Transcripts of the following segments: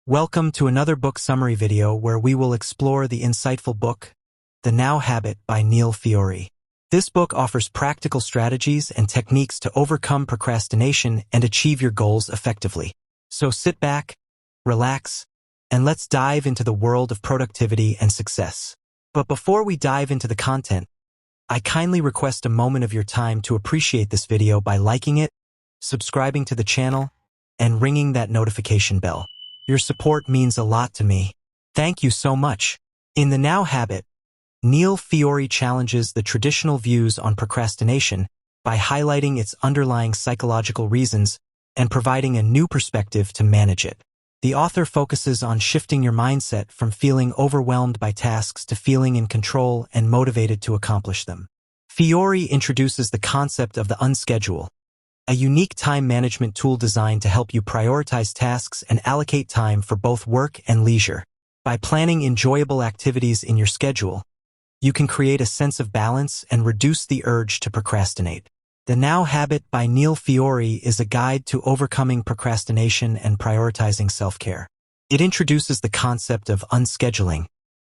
Welcome to another book summary video where we will explore the insightful book, The Now Habit by Neil Fiore. This book offers practical strategies and techniques to overcome procrastination and achieve your goals effectively. So sit back, relax, and let's dive into the world of productivity and success. But before we dive into the content, I kindly request a moment of your time to appreciate this video by liking it, subscribing to the channel, and ringing that notification bell. Your support means a lot to me. Thank you so much. In The Now Habit, Neil Fiore challenges the traditional views on procrastination by highlighting its underlying psychological reasons and providing a new perspective to manage it. The author focuses on shifting your mindset from feeling overwhelmed by tasks to feeling in control and motivated to accomplish them. Fiore introduces the concept of the unschedule, a unique time management tool designed to help you prioritize tasks and allocate time for both work and leisure. By planning enjoyable activities in your schedule, you can create a sense of balance and reduce the urge to procrastinate. The Now Habit by Neil Fiore is a guide to overcoming procrastination and prioritizing self-care. It introduces the concept of unscheduling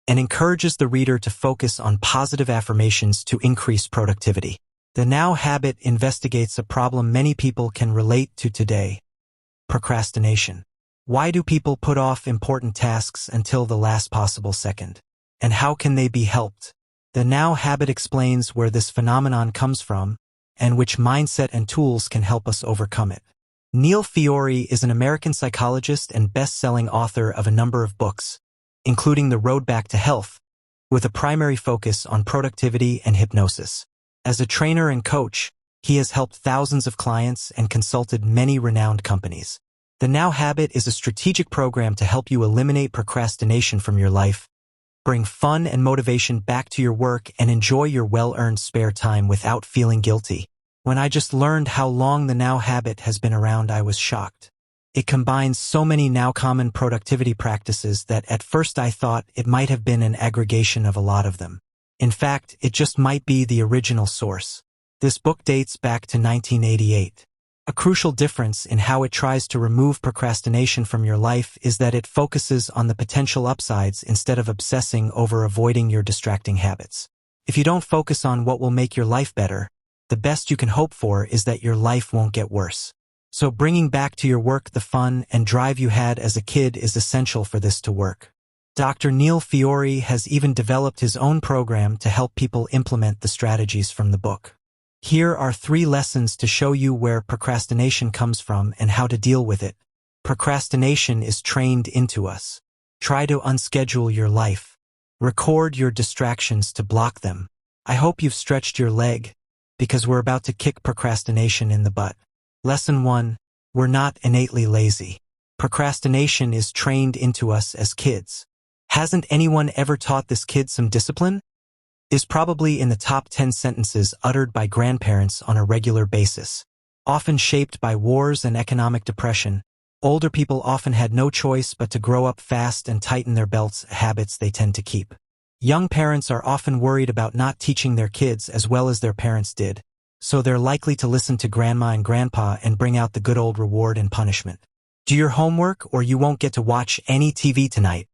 and encourages the reader to focus on positive affirmations to increase productivity. The Now Habit investigates a problem many people can relate to today: procrastination. Why do people put off important tasks until the last possible second? And how can they be helped? The Now Habit explains where this phenomenon comes from and which mindset and tools can help us overcome it. Neil Fiore is an American psychologist and best-selling author of a number of books, including The Road Back to Health, with a primary focus on productivity and hypnosis. As a trainer and coach, he has helped thousands of clients and consulted many renowned companies. The Now Habit is a strategic program to help you eliminate procrastination from your life, bring fun and motivation back to your work, and enjoy your well-earned spare time without feeling guilty. When I just learned how long the Now Habit has been around, I was shocked. It combines so many now common productivity practices that at first I thought it might have been an aggregation of a lot of them. In fact, it just might be the original source. This book dates back to 1988. A crucial difference in how it tries to remove procrastination from your life is that it focuses on the potential upsides instead of obsessing over avoiding your distracting habits. If you don't focus on what will make your life better, the best you can hope for is that your life won't get worse. So bringing back to your work the fun and drive you had as a kid is essential for this to work. Dr. Neil Fiore has even developed his own program to help people implement the strategies from the book. Here are 3 lessons to show you where procrastination comes from and how to deal with it. Procrastination is trained into us. Try to unschedule your life. Record your distractions to block them. I hope you've stretched your leg, because we're about to kick procrastination in the butt. Lesson 1. We're not innately lazy. Procrastination is trained into us as kids. Hasn't anyone ever taught this kid some discipline? Is probably in the top 10 sentences uttered by grandparents on a regular basis. Often shaped by wars and economic depression, older people often had no choice but to grow up fast and tighten their belts, habits they tend to keep. Young parents are often worried about not teaching their kids as well as their parents did, so they're likely to listen to grandma and grandpa and bring out the good old reward and punishment. Do your homework or you won't get to watch any TV tonight.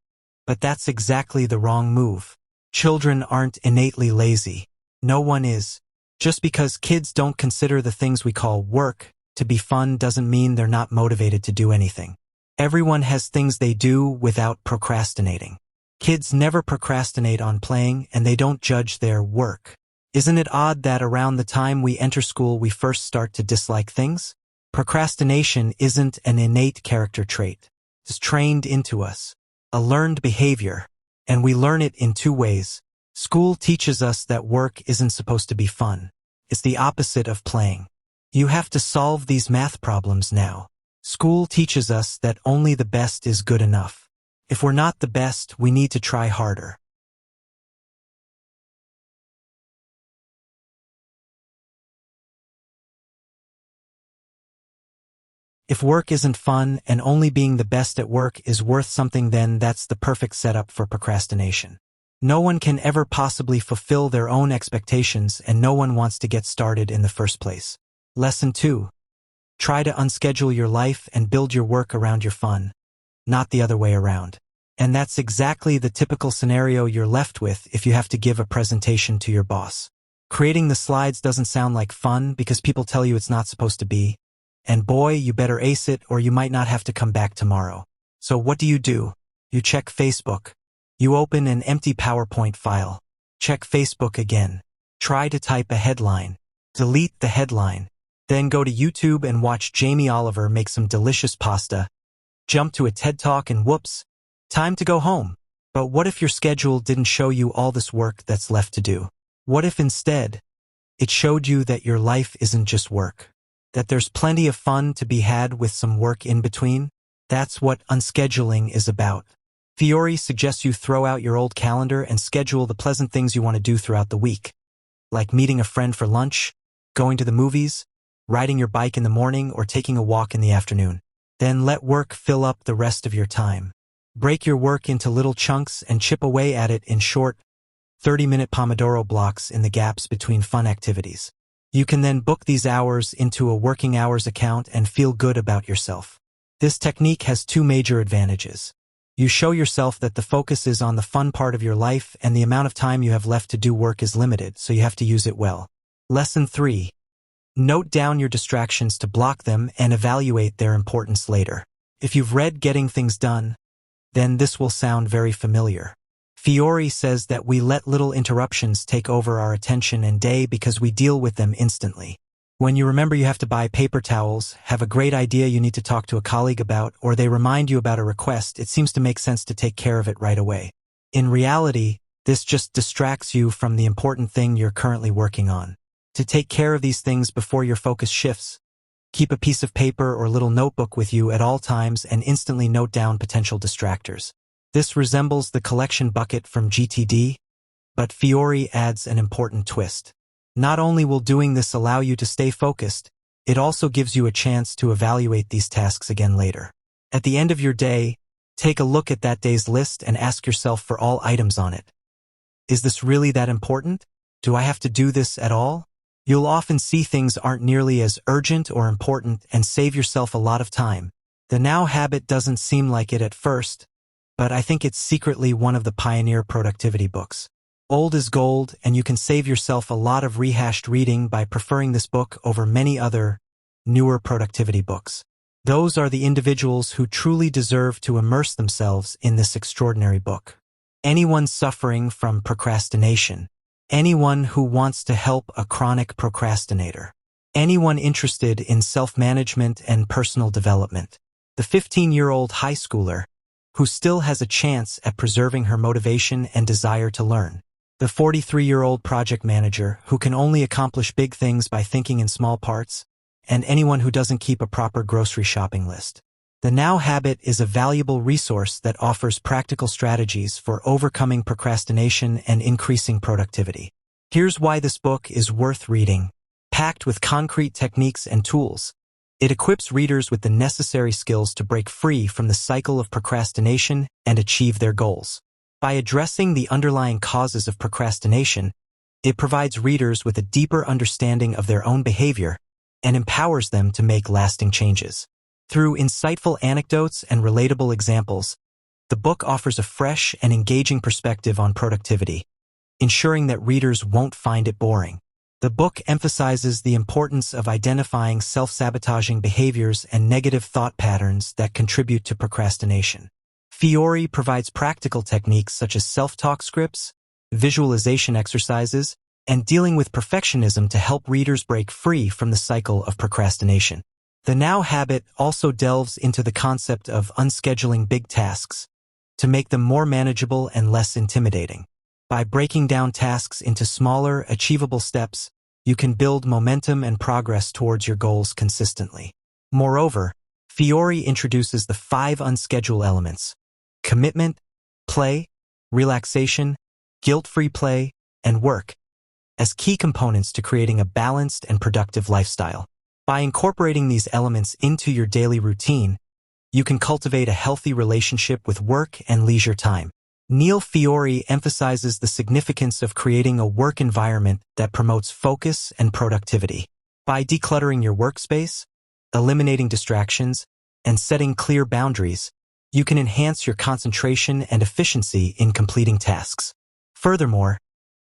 But that's exactly the wrong move. Children aren't innately lazy. No one is. Just because kids don't consider the things we call work to be fun doesn't mean they're not motivated to do anything. Everyone has things they do without procrastinating. Kids never procrastinate on playing, and they don't judge their work. Isn't it odd that around the time we enter school we first start to dislike things? Procrastination isn't an innate character trait. It's trained into us. A learned behavior, and we learn it in 2 ways. School teaches us that work isn't supposed to be fun. It's the opposite of playing. You have to solve these math problems now. School teaches us that only the best is good enough. If we're not the best, we need to try harder. If work isn't fun and only being the best at work is worth something, then that's the perfect setup for procrastination. No one can ever possibly fulfill their own expectations, and no one wants to get started in the first place. Lesson 2. Try to unschedule your life and build your work around your fun, not the other way around. And that's exactly the typical scenario you're left with if you have to give a presentation to your boss. Creating the slides doesn't sound like fun because people tell you it's not supposed to be. And boy, you better ace it or you might not have to come back tomorrow. So what do? You check Facebook. You open an empty PowerPoint file. Check Facebook again. Try to type a headline. Delete the headline. Then go to YouTube and watch Jamie Oliver make some delicious pasta. Jump to a TED Talk and whoops, time to go home. But what if your schedule didn't show you all this work that's left to do? What if instead, it showed you that your life isn't just work? That there's plenty of fun to be had with some work in between? That's what unscheduling is about. Fiore suggests you throw out your old calendar and schedule the pleasant things you want to do throughout the week. Like meeting a friend for lunch, going to the movies, riding your bike in the morning, or taking a walk in the afternoon. Then let work fill up the rest of your time. Break your work into little chunks and chip away at it in short, 30-minute Pomodoro blocks in the gaps between fun activities. You can then book these hours into a working hours account and feel good about yourself. This technique has two major advantages. You show yourself that the focus is on the fun part of your life and the amount of time you have left to do work is limited, so you have to use it well. Lesson 3. Note down your distractions to block them and evaluate their importance later. If you've read Getting Things Done, then this will sound very familiar. Fiore says that we let little interruptions take over our attention and day because we deal with them instantly. When you remember you have to buy paper towels, have a great idea you need to talk to a colleague about, or they remind you about a request, it seems to make sense to take care of it right away. In reality, this just distracts you from the important thing you're currently working on. To take care of these things before your focus shifts, keep a piece of paper or little notebook with you at all times and instantly note down potential distractors. This resembles the collection bucket from GTD, but Fiore adds an important twist. Not only will doing this allow you to stay focused, it also gives you a chance to evaluate these tasks again later. At the end of your day, take a look at that day's list and ask yourself for all items on it. Is this really that important? Do I have to do this at all? You'll often see things aren't nearly as urgent or important and save yourself a lot of time. The Now habit doesn't seem like it at first, but I think it's secretly one of the pioneer productivity books. Old is gold, and you can save yourself a lot of rehashed reading by preferring this book over many other, newer productivity books. Those are the individuals who truly deserve to immerse themselves in this extraordinary book. Anyone suffering from procrastination, anyone who wants to help a chronic procrastinator, anyone interested in self-management and personal development, the 15-year-old high schooler who still has a chance at preserving her motivation and desire to learn, the 43-year-old project manager who can only accomplish big things by thinking in small parts, and anyone who doesn't keep a proper grocery shopping list. The Now habit is a valuable resource that offers practical strategies for overcoming procrastination and increasing productivity. Here's why this book is worth reading. Packed with concrete techniques and tools, it equips readers with the necessary skills to break free from the cycle of procrastination and achieve their goals. By addressing the underlying causes of procrastination, it provides readers with a deeper understanding of their own behavior and empowers them to make lasting changes. Through insightful anecdotes and relatable examples, the book offers a fresh and engaging perspective on productivity, ensuring that readers won't find it boring. The book emphasizes the importance of identifying self-sabotaging behaviors and negative thought patterns that contribute to procrastination. Fiore provides practical techniques such as self-talk scripts, visualization exercises, and dealing with perfectionism to help readers break free from the cycle of procrastination. The Now habit also delves into the concept of unscheduling big tasks to make them more manageable and less intimidating. By breaking down tasks into smaller, achievable steps, you can build momentum and progress towards your goals consistently. Moreover, Fiore introduces the 5 unscheduled elements: commitment, play, relaxation, guilt-free play, and work as key components to creating a balanced and productive lifestyle. By incorporating these elements into your daily routine, you can cultivate a healthy relationship with work and leisure time. Neil Fiore emphasizes the significance of creating a work environment that promotes focus and productivity. By decluttering your workspace, eliminating distractions, and setting clear boundaries, you can enhance your concentration and efficiency in completing tasks. Furthermore,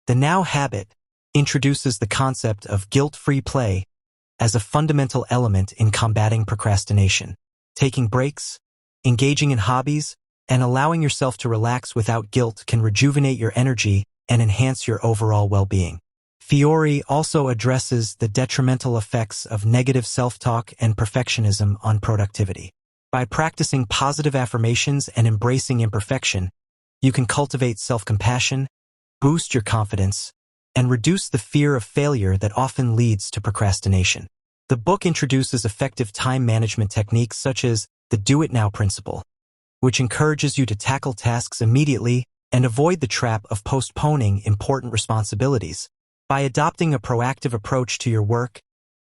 the Now habit introduces the concept of guilt-free play as a fundamental element in combating procrastination. Taking breaks, engaging in hobbies, and allowing yourself to relax without guilt can rejuvenate your energy and enhance your overall well-being. Fiore also addresses the detrimental effects of negative self-talk and perfectionism on productivity. By practicing positive affirmations and embracing imperfection, you can cultivate self-compassion, boost your confidence, and reduce the fear of failure that often leads to procrastination. The book introduces effective time management techniques such as the Do It Now principle, which encourages you to tackle tasks immediately and avoid the trap of postponing important responsibilities. By adopting a proactive approach to your work,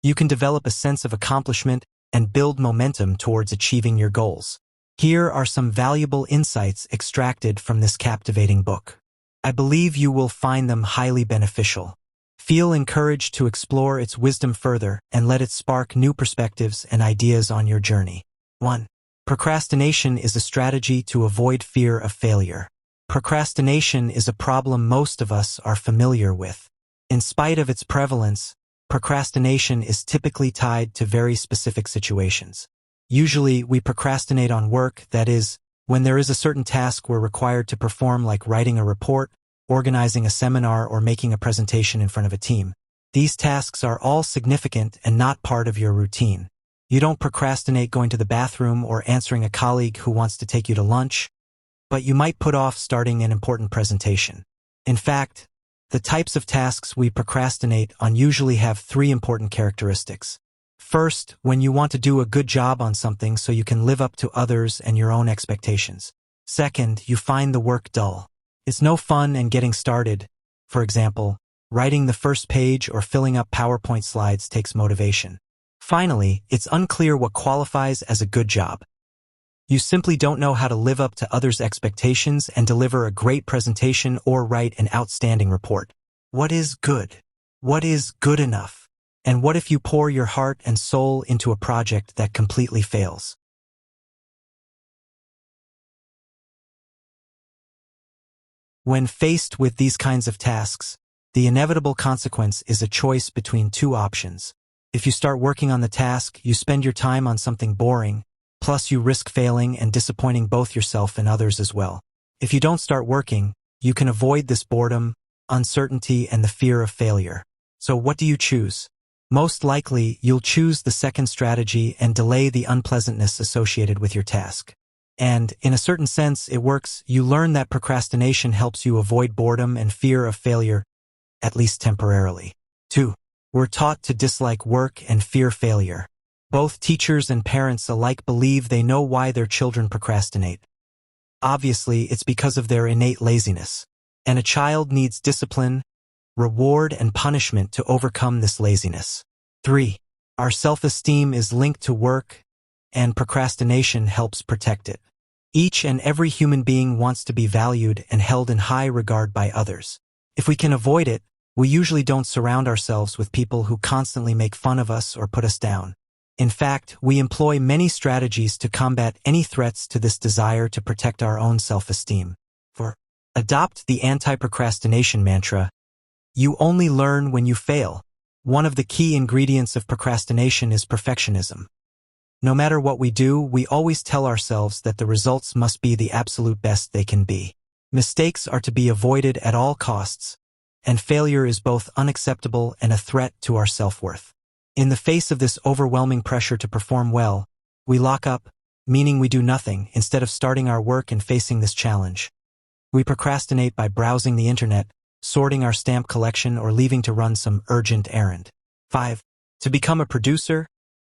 you can develop a sense of accomplishment and build momentum towards achieving your goals. Here are some valuable insights extracted from this captivating book. I believe you will find them highly beneficial. Feel encouraged to explore its wisdom further and let it spark new perspectives and ideas on your journey. 1. Procrastination is a strategy to avoid fear of failure. Procrastination is a problem most of us are familiar with. In spite of its prevalence, procrastination is typically tied to very specific situations. Usually, we procrastinate on work, that is, when there is a certain task we're required to perform, like writing a report, organizing a seminar, or making a presentation in front of a team. These tasks are all significant and not part of your routine. You don't procrastinate going to the bathroom or answering a colleague who wants to take you to lunch, but you might put off starting an important presentation. In fact, the types of tasks we procrastinate on usually have 3 important characteristics. First, when you want to do a good job on something so you can live up to others and your own expectations. Second, you find the work dull. It's no fun and getting started. For example, writing the first page or filling up PowerPoint slides takes motivation. Finally, it's unclear what qualifies as a good job. You simply don't know how to live up to others' expectations and deliver a great presentation or write an outstanding report. What is good? What is good enough? And what if you pour your heart and soul into a project that completely fails? When faced with these kinds of tasks, the inevitable consequence is a choice between 2 options. If you start working on the task, you spend your time on something boring, plus you risk failing and disappointing both yourself and others as well. If you don't start working, you can avoid this boredom, uncertainty, and the fear of failure. So what do you choose? Most likely, you'll choose the second strategy and delay the unpleasantness associated with your task. And, in a certain sense, it works. You learn that procrastination helps you avoid boredom and fear of failure, at least temporarily. 2. We're taught to dislike work and fear failure. Both teachers and parents alike believe they know why their children procrastinate. Obviously, it's because of their innate laziness. And a child needs discipline, reward, and punishment to overcome this laziness. 3. Our self-esteem is linked to work, and procrastination helps protect it. Each and every human being wants to be valued and held in high regard by others. If we can avoid it, we usually don't surround ourselves with people who constantly make fun of us or put us down. In fact, we employ many strategies to combat any threats to this desire to protect our own self-esteem. 4. Adopt the anti-procrastination mantra. You only learn when you fail. One of the key ingredients of procrastination is perfectionism. No matter what we do, we always tell ourselves that the results must be the absolute best they can be. Mistakes are to be avoided at all costs, and failure is both unacceptable and a threat to our self-worth. In the face of this overwhelming pressure to perform well, we lock up, meaning we do nothing, instead of starting our work and facing this challenge. We procrastinate by browsing the internet, sorting our stamp collection, or leaving to run some urgent errand. 5. To become a producer,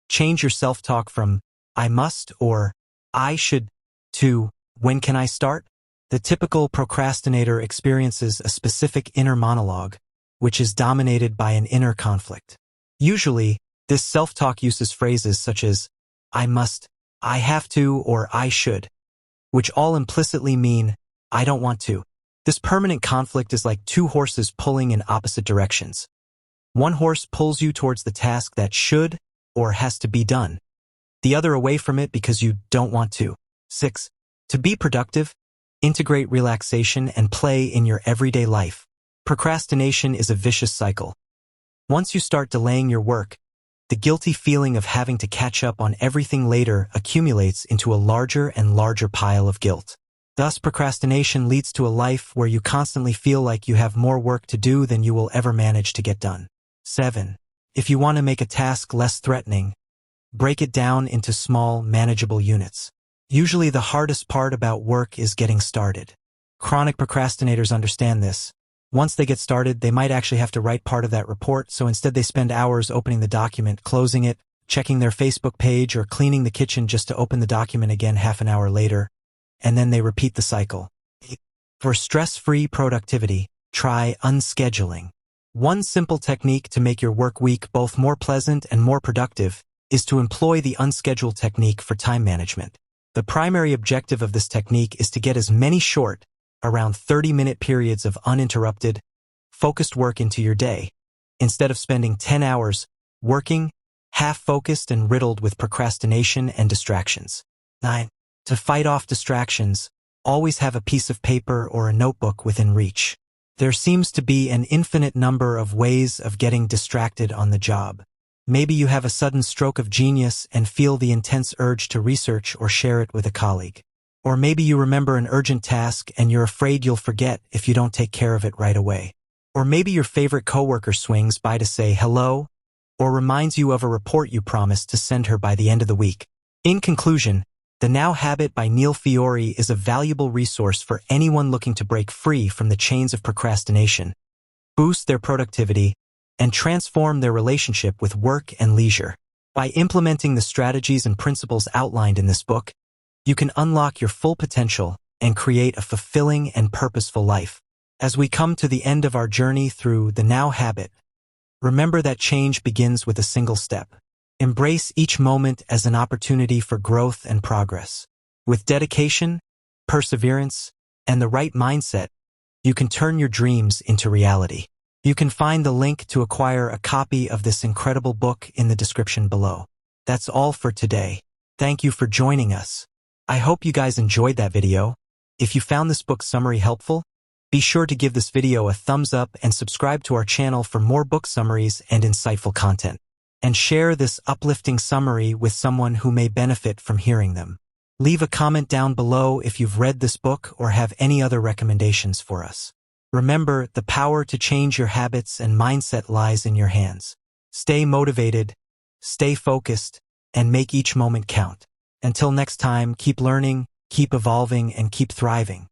change your self-talk from "I must" or "I should" to "When can I start?" The typical procrastinator experiences a specific inner monologue, which is dominated by an inner conflict. Usually, this self-talk uses phrases such as "I must," "I have to," or "I should," which all implicitly mean "I don't want to." This permanent conflict is like 2 horses pulling in opposite directions. One horse pulls you towards the task that should or has to be done, the other away from it because you don't want to. 6. To be productive, integrate relaxation and play in your everyday life. Procrastination is a vicious cycle. Once you start delaying your work, the guilty feeling of having to catch up on everything later accumulates into a larger and larger pile of guilt. Thus, procrastination leads to a life where you constantly feel like you have more work to do than you will ever manage to get done. 7. If you want to make a task less threatening, break it down into small, manageable units. Usually the hardest part about work is getting started. Chronic procrastinators understand this. Once they get started, they might actually have to write part of that report, so instead they spend hours opening the document, closing it, checking their Facebook page, or cleaning the kitchen just to open the document again half an hour later, and then they repeat the cycle. For stress-free productivity, try unscheduling. One simple technique to make your work week both more pleasant and more productive is to employ the unscheduled technique for time management. The primary objective of this technique is to get as many short, around 30-minute periods of uninterrupted, focused work into your day, instead of spending 10 hours working, half-focused and riddled with procrastination and distractions. 9. To fight off distractions, always have a piece of paper or a notebook within reach. There seems to be an infinite number of ways of getting distracted on the job. Maybe you have a sudden stroke of genius and feel the intense urge to research or share it with a colleague. Or maybe you remember an urgent task and you're afraid you'll forget if you don't take care of it right away. Or maybe your favorite coworker swings by to say hello, or reminds you of a report you promised to send her by the end of the week. In conclusion, The Now Habit by Neil Fiore is a valuable resource for anyone looking to break free from the chains of procrastination, boost their productivity, and transform their relationship with work and leisure. By implementing the strategies and principles outlined in this book, you can unlock your full potential and create a fulfilling and purposeful life. As we come to the end of our journey through The Now Habit, remember that change begins with a single step. Embrace each moment as an opportunity for growth and progress. With dedication, perseverance, and the right mindset, you can turn your dreams into reality. You can find the link to acquire a copy of this incredible book in the description below. That's all for today. Thank you for joining us. I hope you guys enjoyed that video. If you found this book summary helpful, be sure to give this video a thumbs up and subscribe to our channel for more book summaries and insightful content. And share this uplifting summary with someone who may benefit from hearing them. Leave a comment down below if you've read this book or have any other recommendations for us. Remember, the power to change your habits and mindset lies in your hands. Stay motivated, stay focused, and make each moment count. Until next time, keep learning, keep evolving, and keep thriving.